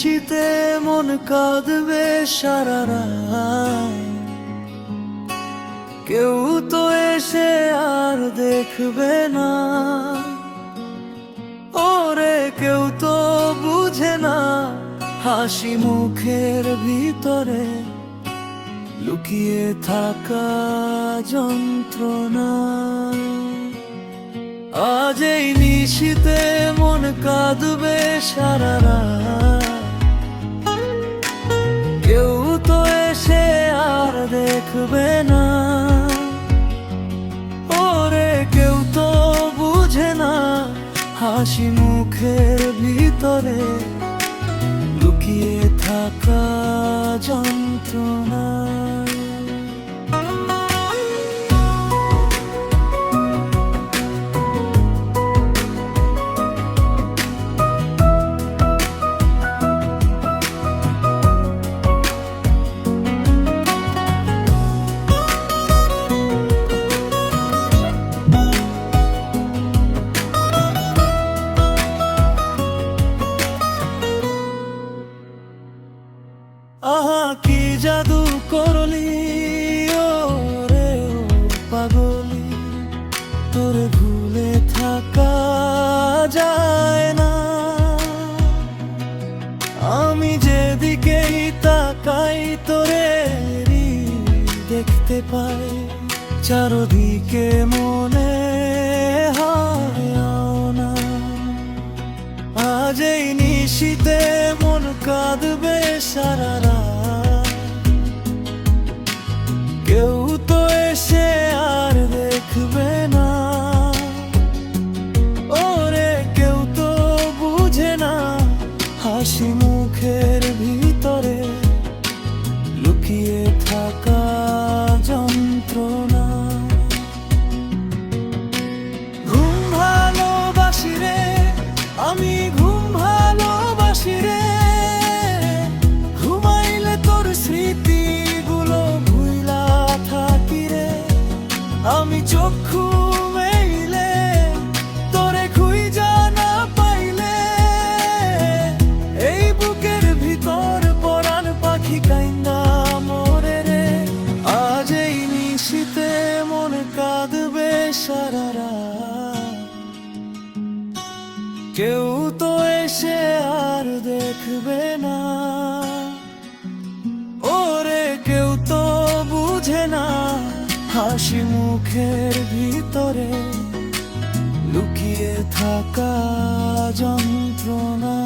নিশীতে মন কাঁদবে সারা রাত, কেউ তো এসে আর দেখবে না। ওরে কেউ তো বুঝে না হাসি মুখের ভিতরে লুকিয়ে থাকা যন্ত্রণা। আজ এই নিশীতে মন কাঁদবে সারা রাত, কেউ তো এসে আর দেখবে না। ওরে কেউ তো বুঝে না হাসি মুখের ভিতরে লুকিয়ে থাকা যন্ত্রণা। আহা কি জাদু করলি ও রে ও পাগলি, তোরে ভুলে থাকা যায় না। আমি যেদিকেই তাকাই তোরে দেখতে পাই, চারদিকে মনে হয় না। আজ এই নিশীতে মন কাঁদবে সারা রাত, কেউ তো এসে আর দেখবে না। ওরে কেউ তো বুঝে না হাসি মুখের ভিতরে লুকিয়ে থাকা যন্ত্রণা। ঘুম ভালোবাসি রে আমি, ঘুম ভালোবাসি রে, ঘুমাইলে তোর স্মৃতিগুলো ভুইলা থাকি রে। আমি চক্ষু মেইলে তোরে খুঁজা না পাইলে, এই বুকের ভিতর পরাণ পাখি কাইন্দা মরে রে। আজ এই নিশীতে মন কাঁদবে সারা রাত, কেউ তো এসে আর দেখবে না। ওরে কেউ তো বুঝে না হাসি মুখের ভিতরে লুকিয়ে থাকা যন্ত্রণা।